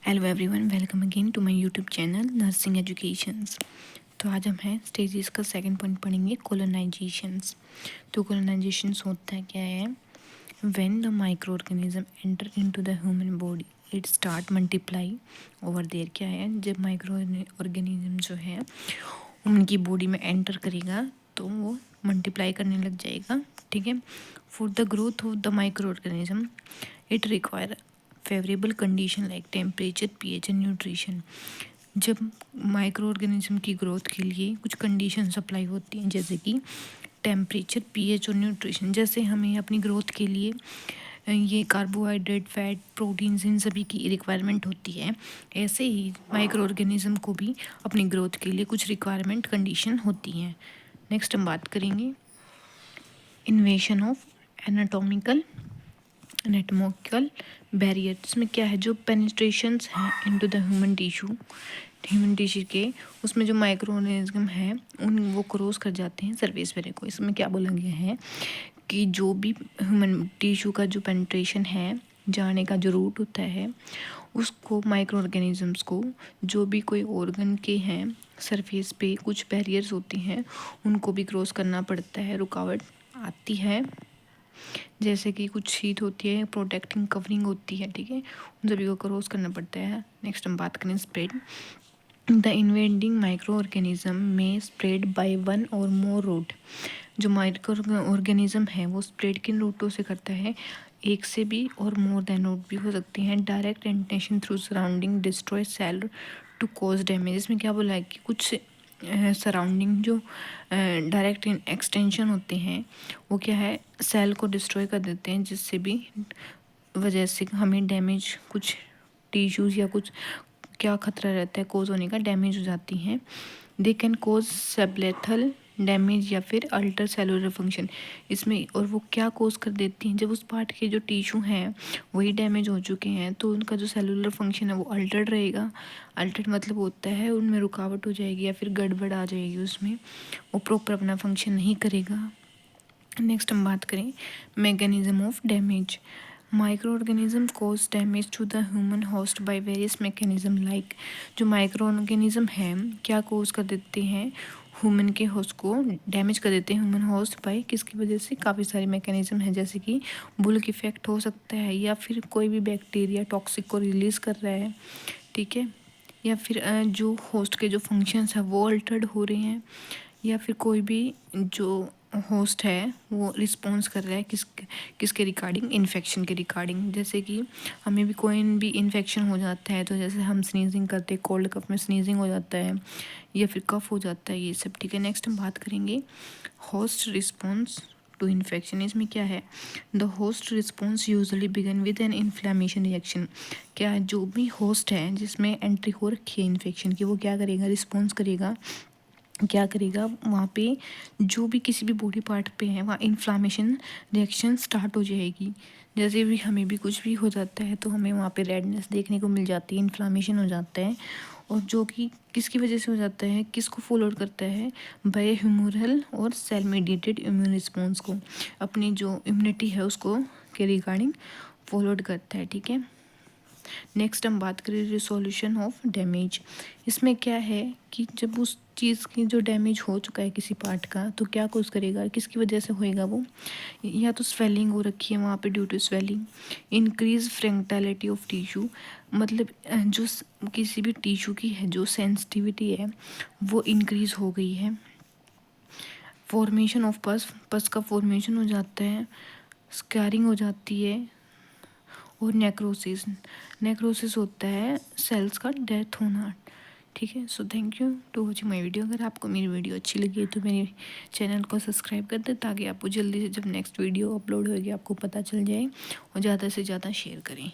Hello everyone, welcome again to my YouTube channel nursing educations. तो आज हम हैं स्टेजेस का सेकंड पॉइंट पढ़ेंगे, कोलोनाइजेशंस। तो कोलोनाइजेशंस होता है क्या है, when the microorganism enter into the human body it start multiply over there. क्या है, जब माइक्रो ऑर्गेनिज्म जो है उनकी बॉडी में एंटर करेगा तो वो मल्टीप्लाई करने लग जाएगा। ठीक है, for the growth of the micro organism it require favourable condition like temperature, pH and nutrition. जब माइक्रो ऑर्गेनिज्म की ग्रोथ के लिए कुछ कंडीशन सप्लाई होती हैं, जैसे कि टेम्परेचर, पीएच और न्यूट्रिशन। जैसे हमें अपनी ग्रोथ के लिए ये कार्बोहाइड्रेट, फैट, प्रोटीन्स, इन सभी की रिक्वायरमेंट होती है, ऐसे ही माइक्रो ऑर्गेनिज्म को भी अपनी ग्रोथ के लिए कुछ रिक्वायरमेंट कंडीशन होती हैं। नेक्स्ट हम बात करेंगे इन्वेशन ऑफ एनाटॉमिकल बैरियर। इसमें क्या है, जो पेनिट्रेशंस हैं इनटू द ह्यूमन टिश्यू के, उसमें जो माइक्रो ऑर्गेनिज्म है वो क्रॉस कर जाते हैं सरफेस बैरियर को। इसमें क्या बोला गया है कि जो भी ह्यूमन टिश्यू का जो पेनिट्रेशन है, जाने का जो रूट होता है, उसको माइक्रो ऑर्गेनिजम्स को, जो भी कोई ऑर्गन के हैं सरफेस पे कुछ बैरियर्स होती हैं उनको भी क्रॉस करना पड़ता है, रुकावट आती है। जैसे कि कुछ शीट होती है, प्रोटेक्टिंग कवरिंग होती है, ठीक है, उन सभी को क्रॉस करना पड़ता है। नेक्स्ट हम बात करें spread. The invading micro organism में स्प्रेड बाय वन और मोर रूट। जो माइक्रो ऑर्गेनिज्म है वो स्प्रेड किन रूटों से करता है, एक से भी और मोर देन रूट भी हो सकती हैं। Direct intention through surrounding destroy cell to cause damage. इसमें क्या बोला है कि कुछ सराउंडिंग जो डायरेक्ट एक्सटेंशन होते हैं वो क्या है, सेल को डिस्ट्रॉय कर देते हैं, जिससे भी वजह से हमें डैमेज, कुछ टिश्यूज़ या कुछ क्या खतरा रहता है कोज होने का, डैमेज हो जाती हैं। दे कैन कोज सबलेथल डैमेज या फिर अल्टर सेलुलर फंक्शन। इसमें और वो क्या कोज कर देती हैं, जब उस पार्ट के जो टिश्यू हैं वही डैमेज हो चुके हैं तो उनका जो सेलुलर फंक्शन है वो अल्टर्ड रहेगा। अल्टर्ड मतलब होता है उनमें रुकावट हो जाएगी या फिर गड़बड़ आ जाएगी, उसमें वो प्रॉपर अपना फंक्शन नहीं करेगा। नेक्स्ट हम बात करें mechanism of damage. Microorganism cause damage to the human host by various mechanism like. जो माइक्रो ऑर्गेनिज्म है क्या कोज कर देते हैं, ह्यूमन के होस्ट को डैमेज कर देते हैं ह्यूमन होस्ट बाय किसकी वजह से, काफ़ी सारे मैकेनिज्म हैं, जैसे कि बुल्क इफेक्ट हो सकता है, या फिर कोई भी बैक्टीरिया टॉक्सिक को रिलीज़ कर रहा है, ठीक है, या फिर जो होस्ट के जो फंक्शंस हैं वो अल्टर्ड हो रहे हैं, या फिर कोई भी जो होस्ट है वो रिस्पॉन्स कर रहा है किसके रिगार्डिंग, इन्फेक्शन के रिगार्डिंग। जैसे कि हमें भी कोई भी इन्फेक्शन हो जाता है तो जैसे हम स्नीजिंग करते हैं, कोल्ड कफ में स्नीजिंग हो जाता है या फिर कफ हो जाता है, ये सब, ठीक है। नेक्स्ट हम बात करेंगे होस्ट रिस्पॉन्स टू इन्फेक्शन। इसमें क्या है, the host response usually begin with an inflammation reaction. क्या है, जो भी होस्ट है जिसमें एंट्री हो रखी है इन्फेक्शन की, वो क्या करेगा, रिस्पॉन्स करेगा, क्या करेगा, वहाँ पे जो भी किसी भी बॉडी पार्ट पे है वहाँ इन्फ्लामेशन रिएक्शन स्टार्ट हो जाएगी। जैसे भी हमें भी कुछ भी हो जाता है तो हमें वहाँ पे रेडनेस देखने को मिल जाती है, इन्फ्लामेशन हो जाता है, और जो कि किसकी वजह से हो जाता है, किसको फॉलोड करता है, बाय ह्यूमरल और सेल मेडिएटेड इम्यून रिस्पॉन्स को, अपनी जो इम्यूनिटी है उसको के रिगार्डिंग फॉलोड करता है, ठीक है। नेक्स्ट हम बात करें रिसोल्यूशन ऑफ डैमेज। इसमें क्या है कि जब उस चीज़ की जो डैमेज हो चुका है किसी पार्ट का तो क्या कोज करेगा, किसकी वजह से होएगा वो, या तो स्वेलिंग हो रखी है वहाँ पे due to swelling, increase fragility of tissue, मतलब जो किसी भी टिश्यू की है जो सेंसिटिविटी है वो इंक्रीज हो गई है। फॉर्मेशन ऑफ पस का फॉर्मेशन हो जाता है, स्कैरिंग हो जाती है, और नेक्रोसिस होता है सेल्स का डेथ होना, ठीक है। So thank you to watching my video. अगर आपको मेरी वीडियो अच्छी लगी तो मेरे चैनल को सब्सक्राइब कर दें ताकि आपको जल्दी से जब नेक्स्ट वीडियो अपलोड होगी आपको पता चल जाए, और ज़्यादा से ज़्यादा शेयर करें।